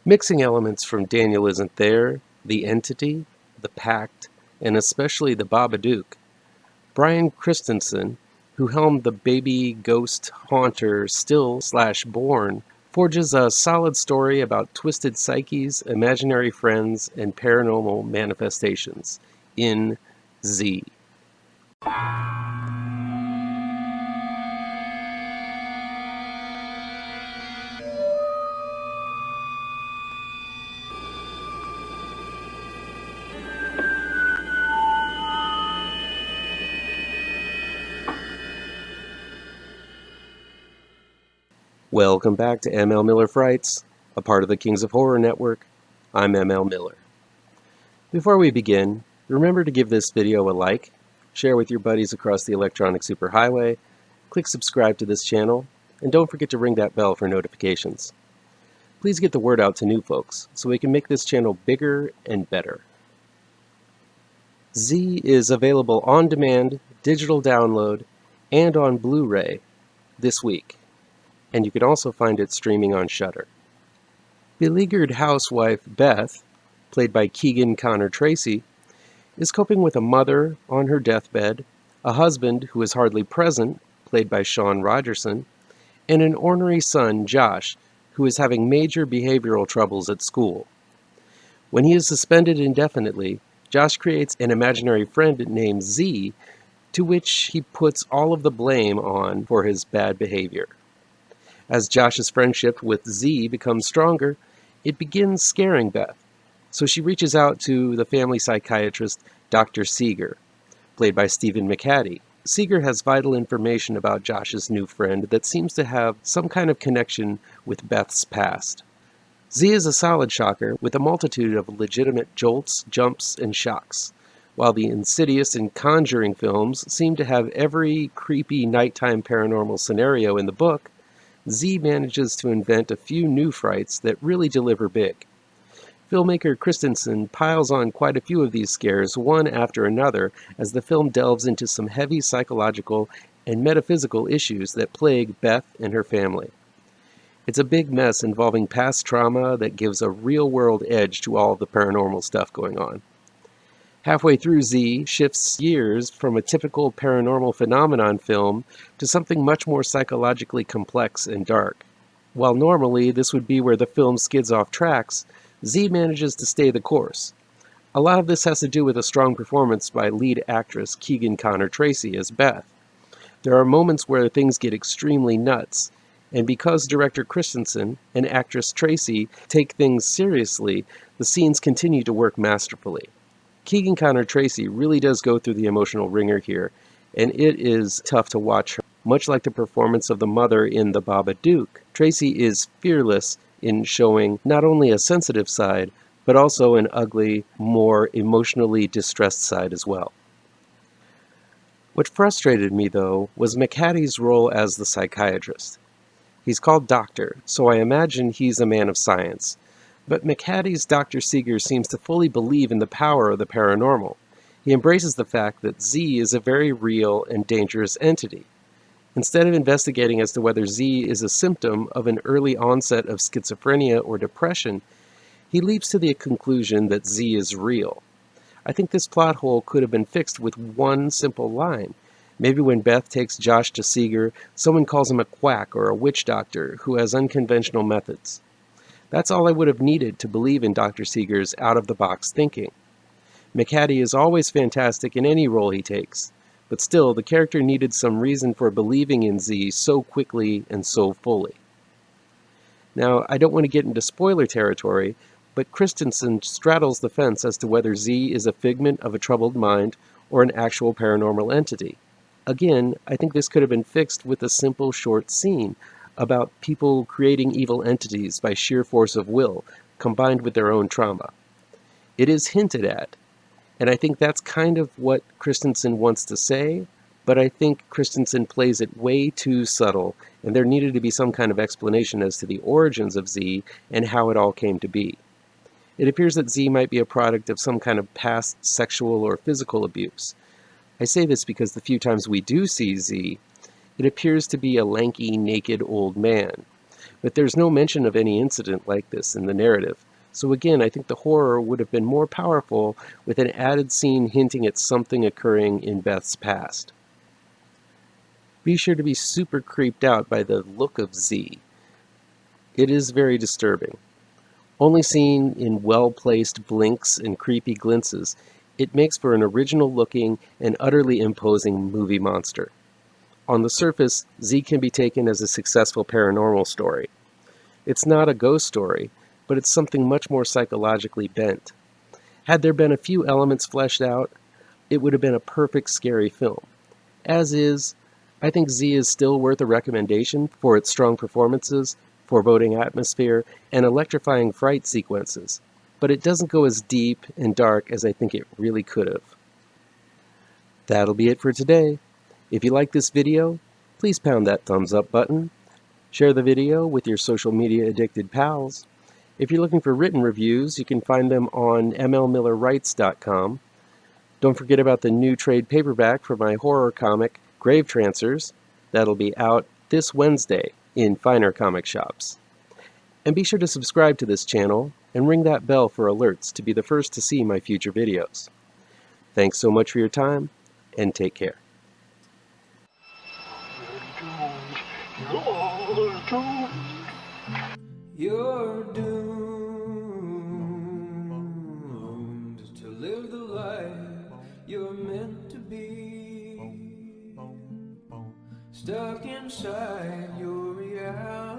Mixing elements from Daniel Isn't There, The Entity, The Pact, and especially The Babadook, Bryan Cranston, who helmed the baby ghost haunter Still/Born, forges a solid story about twisted psyches, imaginary friends, and paranormal manifestations in Z. Welcome back to ML Miller Frights, a part of the Kings of Horror Network. I'm ML Miller. Before we begin, remember to give this video a like, share with your buddies across the electronic superhighway, click subscribe to this channel, and don't forget to ring that bell for notifications. Please get the word out to new folks so we can make this channel bigger and better. Z is available on demand, digital download, and on Blu-ray this week. And you can also find it streaming on Shudder. Beleaguered housewife Beth, played by Keegan Connor Tracy, is coping with a mother on her deathbed, a husband who is hardly present, played by Sean Rogerson, and an ornery son, Josh, who is having major behavioral troubles at school. When he is suspended indefinitely, Josh creates an imaginary friend named Z, to which he puts all of the blame on for his bad behavior. As Josh's friendship with Z becomes stronger, it begins scaring Beth, so she reaches out to the family psychiatrist Dr. Seeger, played by Stephen McHattie. Seeger has vital information about Josh's new friend that seems to have some kind of connection with Beth's past. Z is a solid shocker with a multitude of legitimate jolts, jumps, and shocks, while the Insidious and Conjuring films seem to have every creepy nighttime paranormal scenario in the book. Z manages to invent a few new frights that really deliver big. Filmmaker Christensen piles on quite a few of these scares one after another as the film delves into some heavy psychological and metaphysical issues that plague Beth and her family. It's a big mess involving past trauma that gives a real-world edge to all of the paranormal stuff going on. Halfway through, Z shifts gears from a typical paranormal phenomenon film to something much more psychologically complex and dark. While normally this would be where the film skids off tracks, Z manages to stay the course. A lot of this has to do with a strong performance by lead actress Keegan Connor Tracy as Beth. There are moments where things get extremely nuts, and because director Christensen and actress Tracy take things seriously, the scenes continue to work masterfully. Keegan Connor Tracy really does go through the emotional ringer here, and it is tough to watch her. Much like the performance of the mother in The Babadook, Tracy is fearless in showing not only a sensitive side, but also an ugly, more emotionally distressed side as well. What frustrated me, though, was McHattie's role as the psychiatrist. He's called Doctor, so I imagine he's a man of science. But McHattie's Dr. Seeger seems to fully believe in the power of the paranormal. He embraces the fact that Z is a very real and dangerous entity. Instead of investigating as to whether Z is a symptom of an early onset of schizophrenia or depression, he leaps to the conclusion that Z is real. I think this plot hole could have been fixed with one simple line. Maybe when Beth takes Josh to Seeger, someone calls him a quack or a witch doctor who has unconventional methods. That's all I would have needed to believe in Dr. Seeger's out-of-the-box thinking. McHattie is always fantastic in any role he takes, but still, the character needed some reason for believing in Z so quickly and so fully. Now, I don't want to get into spoiler territory, but Christensen straddles the fence as to whether Z is a figment of a troubled mind or an actual paranormal entity. Again, I think this could have been fixed with a simple short scene about people creating evil entities by sheer force of will, combined with their own trauma. It is hinted at, and I think that's kind of what Christensen wants to say, but I think Christensen plays it way too subtle, and there needed to be some kind of explanation as to the origins of Z and how it all came to be. It appears that Z might be a product of some kind of past sexual or physical abuse. I say this because the few times we do see Z, it appears to be a lanky, naked old man. but there's no mention of any incident like this in the narrative. So again, I think the horror would have been more powerful with an added scene hinting at something occurring in Beth's past. Be sure to be super creeped out by the look of Z. It is very disturbing. Only seen in well-placed blinks and creepy glimpses, it makes for an original-looking and utterly imposing movie monster. On the surface, Z can be taken as a successful paranormal story. It's not a ghost story, but it's something much more psychologically bent. Had there been a few elements fleshed out, it would have been a perfect scary film. As is, I think Z is still worth a recommendation for its strong performances, foreboding atmosphere, and electrifying fright sequences, but it doesn't go as deep and dark as I think it really could have. That'll be it for today. If you like this video, please pound that thumbs up button. Share the video with your social media addicted pals. If you're looking for written reviews, you can find them on mlmillerwrites.com. Don't forget about the new trade paperback for my horror comic, Grave Trancers. That'll be out this Wednesday in finer comic shops. And be sure to subscribe to this channel and ring that bell for alerts to be the first to see my future videos. Thanks so much for your time, and take care. You're doomed to live the life you're meant to be, stuck inside your reality.